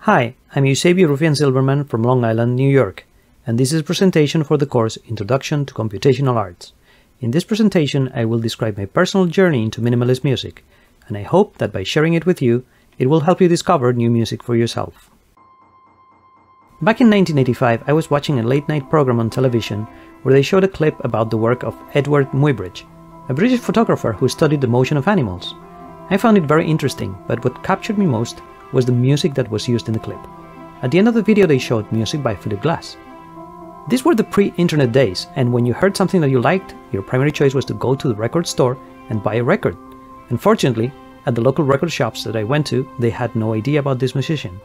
Hi, I'm Eusebio Rufián Silverman from Long Island, New York, and this is a presentation for the course Introduction to Computational Arts. In this presentation, I will describe my personal journey into minimalist music, and I hope that by sharing it with you, it will help you discover new music for yourself. Back in 1985, I was watching a late-night program on television where they showed a clip about the work of Edward Muybridge, a British photographer who studied the motion of animals. I found it very interesting, but what captured me most was the music that was used in the clip. At the end of the video they showed music by Philip Glass. These were the pre-internet days, and when you heard something that you liked, your primary choice was to go to the record store and buy a record. Unfortunately, at the local record shops that I went to, they had no idea about this musician.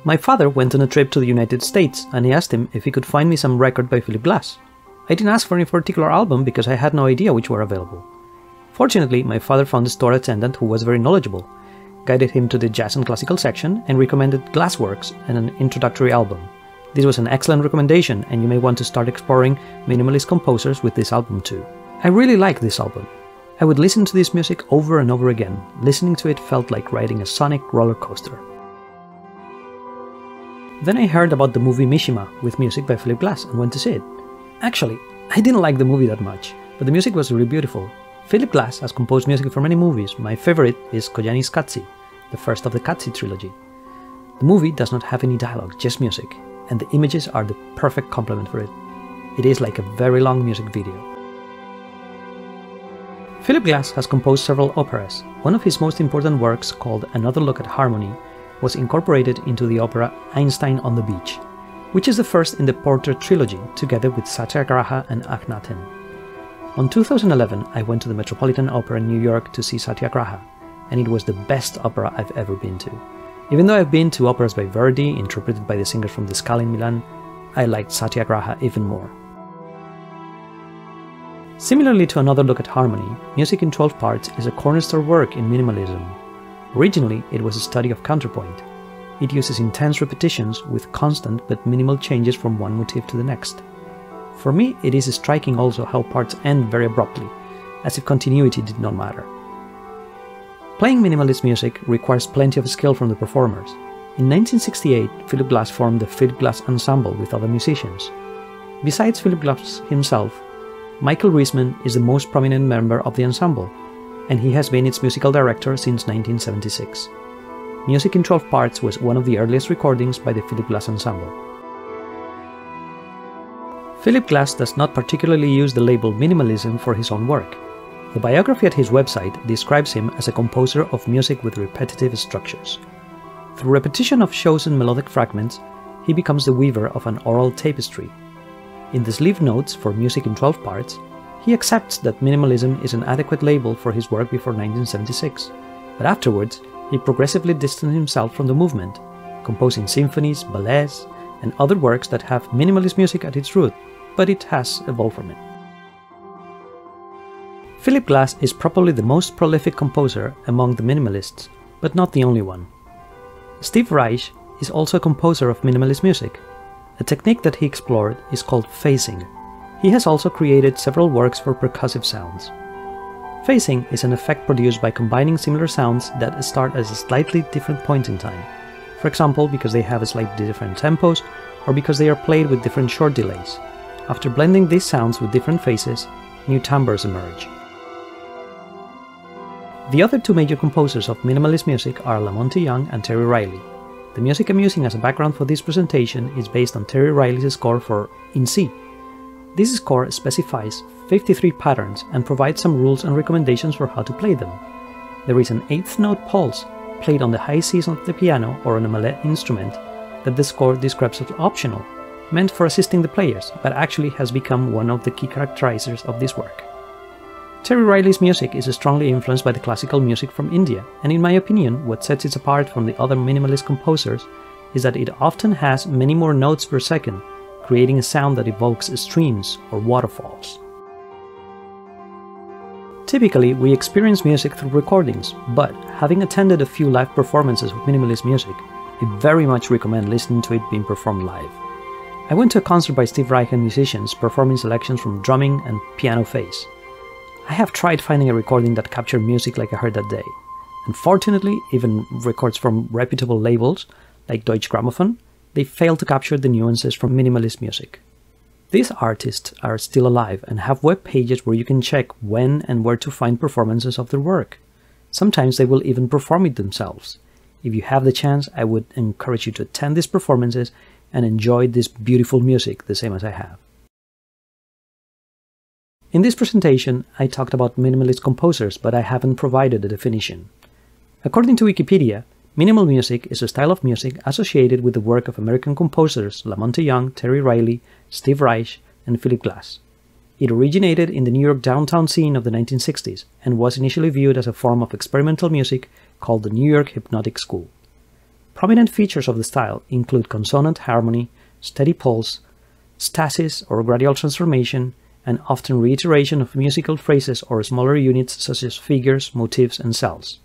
My father went on a trip to the United States, and I asked him if he could find me some record by Philip Glass. I didn't ask for any particular album because I had no idea which were available. Fortunately, my father found a store attendant who was very knowledgeable, guided him to the jazz and classical section, and recommended Glassworks and an introductory album. This was an excellent recommendation, and you may want to start exploring minimalist composers with this album too. I really liked this album. I would listen to this music over and over again. Listening to it felt like riding a sonic roller coaster. Then I heard about the movie Mishima with music by Philip Glass and went to see it. Actually, I didn't like the movie that much, but the music was really beautiful. Philip Glass has composed music for many movies. My favorite is Koyaanis's Katsi, the first of the Katsi trilogy. The movie does not have any dialogue, just music, and the images are the perfect complement for it. It is like a very long music video. Philip Glass has composed several operas. One of his most important works, called Another Look at Harmony, was incorporated into the opera Einstein on the Beach, which is the first in the Portrait trilogy, together with Satyagraha and Akhenaten. On 2011, I went to the Metropolitan Opera in New York to see Satyagraha, and it was the best opera I've ever been to. Even though I've been to operas by Verdi, interpreted by the singers from the Scala in Milan, I liked Satyagraha even more. Similarly to Another Look at Harmony, music in 12 parts is a cornerstone work in minimalism. Originally, it was a study of counterpoint. It uses intense repetitions with constant but minimal changes from one motif to the next. For me, it is striking also how parts end very abruptly, as if continuity did not matter. Playing minimalist music requires plenty of skill from the performers. In 1968, Philip Glass formed the Philip Glass Ensemble with other musicians. Besides Philip Glass himself, Michael Riesman is the most prominent member of the ensemble, and he has been its musical director since 1976. Music in 12 parts was one of the earliest recordings by the Philip Glass Ensemble. Philip Glass does not particularly use the label minimalism for his own work. The biography at his website describes him as a composer of music with repetitive structures. Through repetition of chosen melodic fragments, he becomes the weaver of an oral tapestry. In the sleeve notes for music in 12 parts, he accepts that minimalism is an adequate label for his work before 1976, but afterwards, he progressively distanced himself from the movement, composing symphonies, ballets, and other works that have minimalist music at its root, but it has evolved from it. Philip Glass is probably the most prolific composer among the minimalists, but not the only one. Steve Reich is also a composer of minimalist music. A technique that he explored is called phasing. He has also created several works for percussive sounds. Phasing is an effect produced by combining similar sounds that start at a slightly different point in time. For example, because they have a slightly different tempos, or because they are played with different short delays. After blending these sounds with different phases, new timbres emerge. The other two major composers of minimalist music are Lamonte Young and Terry Riley. The music I'm using as a background for this presentation is based on Terry Riley's score for In C. This score specifies 53 patterns and provides some rules and recommendations for how to play them. There is an 8th note pulse played on the high Cs of the piano or on a mallet instrument that the score describes as optional, meant for assisting the players, but actually has become one of the key characterizers of this work. Terry Riley's music is strongly influenced by the classical music from India, and in my opinion, what sets it apart from the other minimalist composers is that it often has many more notes per second, creating a sound that evokes streams or waterfalls. Typically, we experience music through recordings, but having attended a few live performances of minimalist music, I very much recommend listening to it being performed live. I went to a concert by Steve Reich and musicians performing selections from drumming and piano phase. I have tried finding a recording that captured music like I heard that day. Unfortunately, even records from reputable labels like Deutsche Grammophon, they fail to capture the nuances from minimalist music. These artists are still alive and have web pages where you can check when and where to find performances of their work. Sometimes they will even perform it themselves. If you have the chance, I would encourage you to attend these performances and enjoy this beautiful music the same as I have. In this presentation, I talked about minimalist composers, but I haven't provided a definition. According to Wikipedia, minimal music is a style of music associated with the work of American composers Lamonte Young, Terry Riley, Steve Reich, and Philip Glass. It originated in the New York downtown scene of the 1960s and was initially viewed as a form of experimental music called the New York Hypnotic School. Prominent features of the style include consonant harmony, steady pulse, stasis or gradual transformation, and often reiteration of musical phrases or smaller units such as figures, motifs, and cells.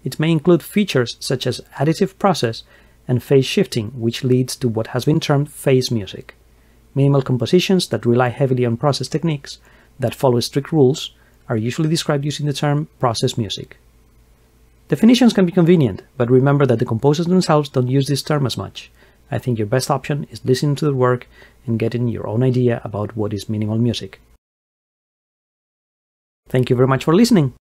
It may include features such as additive process and phase shifting, which leads to what has been termed phase music. Minimal compositions that rely heavily on process techniques that follow strict rules are usually described using the term process music. Definitions can be convenient, but remember that the composers themselves don't use this term as much. I think your best option is listening to the work and getting your own idea about what is minimal music. Thank you very much for listening.